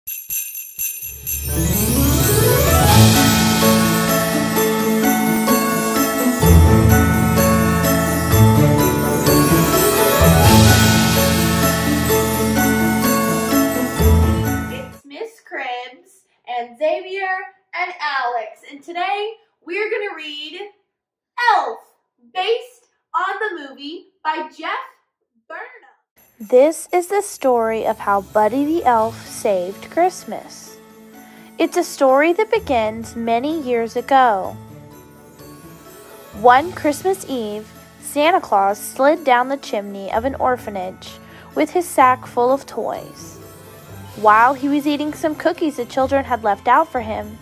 It's Miss Cribbs and Xavier and Alex, and today we're going to read Elf, based on the movie by Jeff Burnham. This is the story of how Buddy the Elf saved Christmas. It's a story that begins many years ago. One Christmas Eve, Santa Claus slid down the chimney of an orphanage with his sack full of toys. While he was eating some cookies the children had left out for him,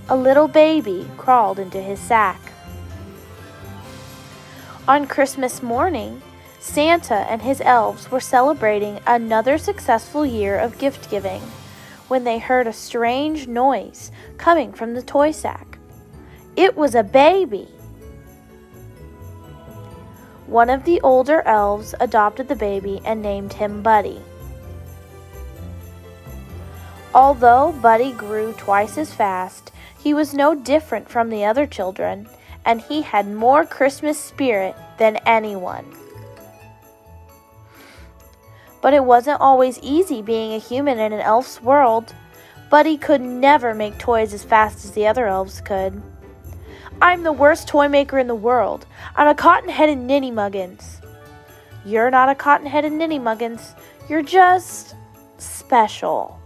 a little baby crawled into his sack. On Christmas morning, Santa and his elves were celebrating another successful year of gift-giving when they heard a strange noise coming from the toy sack. It was a baby. One of the older elves adopted the baby and named him Buddy. Although Buddy grew twice as fast, he was no different from the other children, and he had more Christmas spirit than anyone. But it wasn't always easy being a human in an elf's world. Buddy could never make toys as fast as the other elves could. "I'm the worst toy maker in the world. I'm a cotton-headed ninny-muggins." "You're not a cotton-headed ninny-muggins. You're just special."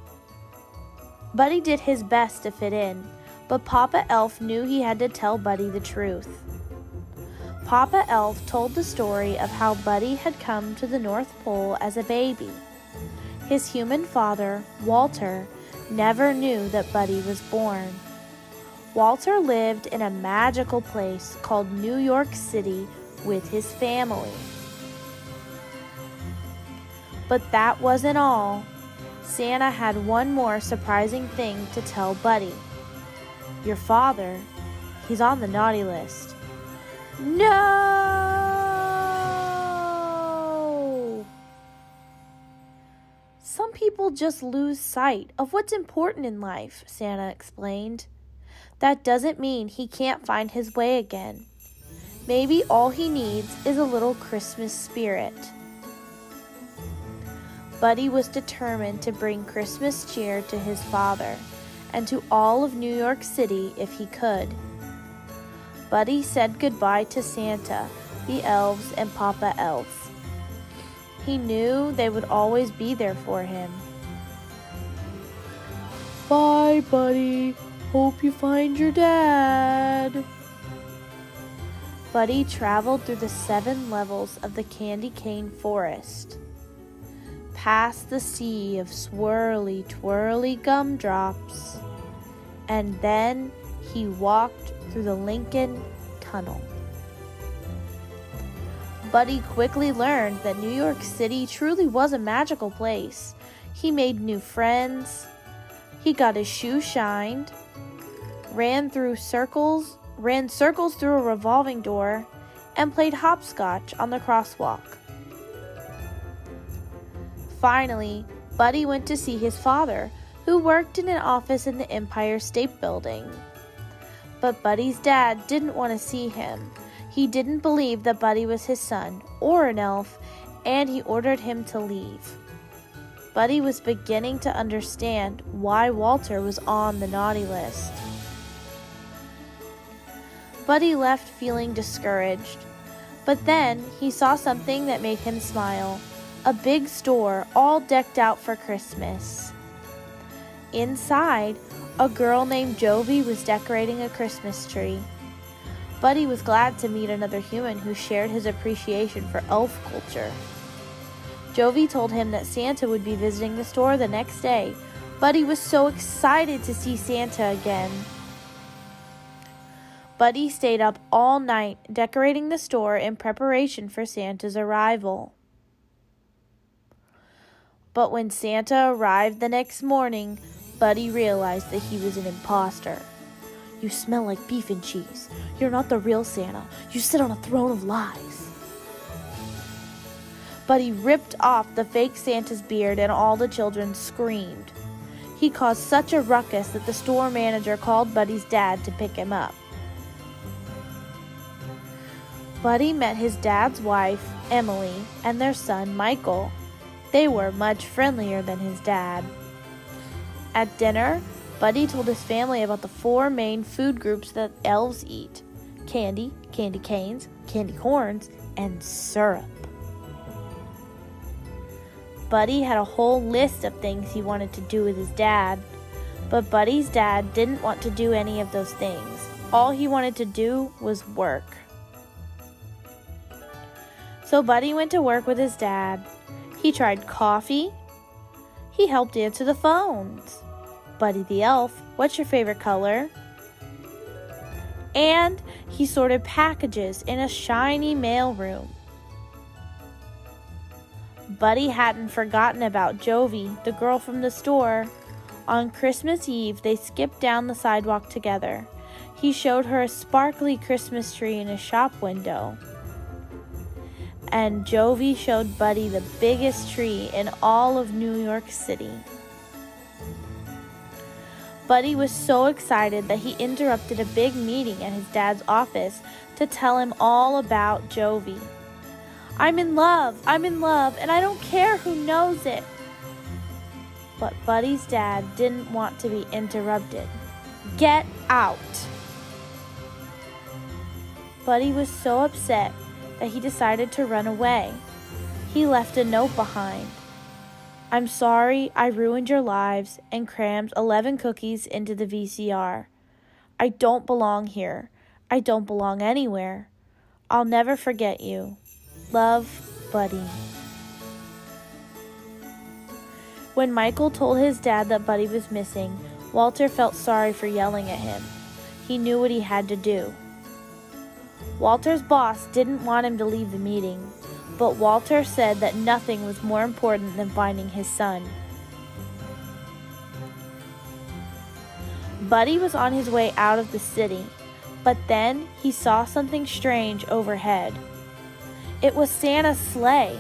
Buddy did his best to fit in, but Papa Elf knew he had to tell Buddy the truth. Papa Elf told the story of how Buddy had come to the North Pole as a baby. His human father, Walter, never knew that Buddy was born. Walter lived in a magical place called New York City with his family. But that wasn't all. Santa had one more surprising thing to tell Buddy. "Your father, he's on the naughty list." No! "Some people just lose sight of what's important in life," Santa explained. "That doesn't mean he can't find his way again. Maybe all he needs is a little Christmas spirit." Buddy was determined to bring Christmas cheer to his father and to all of New York City if he could. Buddy said goodbye to Santa, the elves, and Papa Elf. He knew they would always be there for him. "Bye, Buddy. Hope you find your dad." Buddy traveled through the 7 levels of the candy cane forest, past the sea of swirly, twirly gumdrops, and then he walked through the Lincoln Tunnel. Buddy quickly learned that New York City truly was a magical place. He made new friends, he got his shoe shined, ran circles through a revolving door, and played hopscotch on the crosswalk. Finally, Buddy went to see his father, who worked in an office in the Empire State Building. But Buddy's dad didn't want to see him. He didn't believe that Buddy was his son or an elf, and he ordered him to leave. Buddy was beginning to understand why Walter was on the naughty list. Buddy left feeling discouraged, but then he saw something that made him smile. A big store all decked out for Christmas. Inside, a girl named Jovi was decorating a Christmas tree. Buddy was glad to meet another human who shared his appreciation for elf culture. Jovi told him that Santa would be visiting the store the next day. Buddy was so excited to see Santa again. Buddy stayed up all night decorating the store in preparation for Santa's arrival. But when Santa arrived the next morning, Buddy realized that he was an imposter. "You smell like beef and cheese. You're not the real Santa. You sit on a throne of lies." Buddy ripped off the fake Santa's beard and all the children screamed. He caused such a ruckus that the store manager called Buddy's dad to pick him up. Buddy met his dad's wife, Emily, and their son, Michael. They were much friendlier than his dad. At dinner, Buddy told his family about the 4 main food groups that elves eat: candy, candy canes, candy corns, and syrup. Buddy had a whole list of things he wanted to do with his dad, but Buddy's dad didn't want to do any of those things. All he wanted to do was work. So Buddy went to work with his dad. He tried coffee. He helped answer the phones. Buddy the elf, what's your favorite color? And he sorted packages in a shiny mailroom. Buddy hadn't forgotten about Jovi, the girl from the store. On Christmas Eve, they skipped down the sidewalk together. He showed her a sparkly Christmas tree in a shop window. And Jovi showed Buddy the biggest tree in all of New York City. Buddy was so excited that he interrupted a big meeting at his dad's office to tell him all about Jovi. I'm in love, and I don't care who knows it. But Buddy's dad didn't want to be interrupted. Get out! Buddy was so upset that he decided to run away. He left a note behind. I'm sorry I ruined your lives and crammed 11 cookies into the VCR. I don't belong here. I don't belong anywhere. I'll never forget you. Love, Buddy. When Michael told his dad that Buddy was missing, Walter felt sorry for yelling at him. He knew what he had to do. Walter's boss didn't want him to leave the meeting, but Walter said that nothing was more important than finding his son. Buddy was on his way out of the city, but then he saw something strange overhead. It was Santa's sleigh,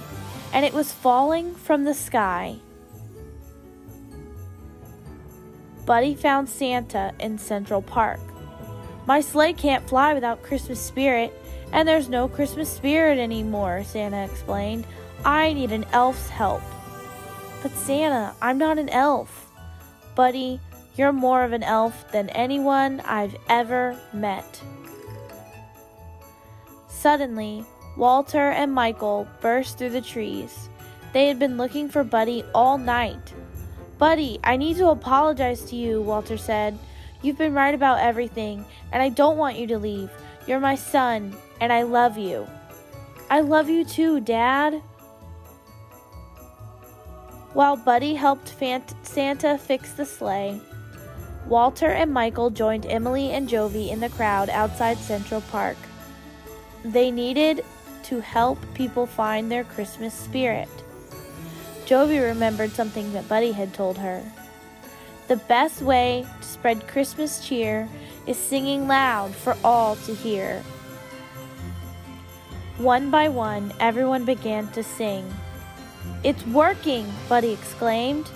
and it was falling from the sky. Buddy found Santa in Central Park. My sleigh can't fly without Christmas spirit, and there's no Christmas spirit anymore, Santa explained. I need an elf's help. But Santa, I'm not an elf. Buddy, you're more of an elf than anyone I've ever met. Suddenly, Walter and Michael burst through the trees. They had been looking for Buddy all night. Buddy, I need to apologize to you, Walter said. You've been right about everything, and I don't want you to leave. You're my son, and I love you. I love you too, Dad. While Buddy helped Santa fix the sleigh, Walter and Michael joined Emily and Jovi in the crowd outside Central Park. They needed to help people find their Christmas spirit. Jovi remembered something that Buddy had told her. The best way to spread Christmas cheer is singing loud for all to hear. One by one, everyone began to sing. It's working, Buddy exclaimed.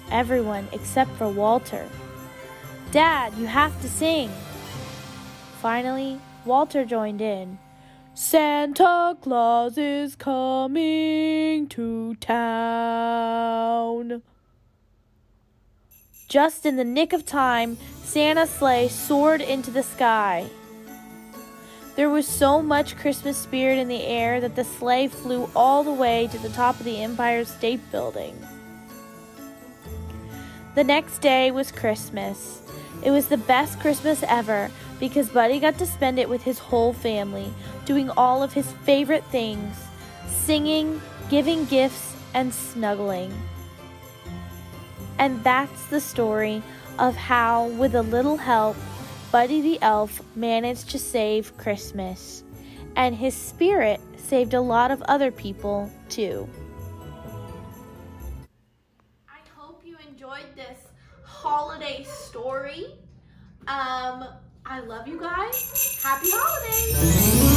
Everyone except for Walter. Dad, you have to sing. Finally, Walter joined in. Santa Claus is coming to town. Just in the nick of time, Santa's sleigh soared into the sky. There was so much Christmas spirit in the air that the sleigh flew all the way to the top of the Empire State Building. The next day was Christmas. It was the best Christmas ever because Buddy got to spend it with his whole family, doing all of his favorite things, singing, giving gifts, and snuggling. And that's the story of how, with a little help, Buddy the Elf managed to save Christmas. And his spirit saved a lot of other people, too. I hope you enjoyed this holiday story. I love you guys. Happy holidays!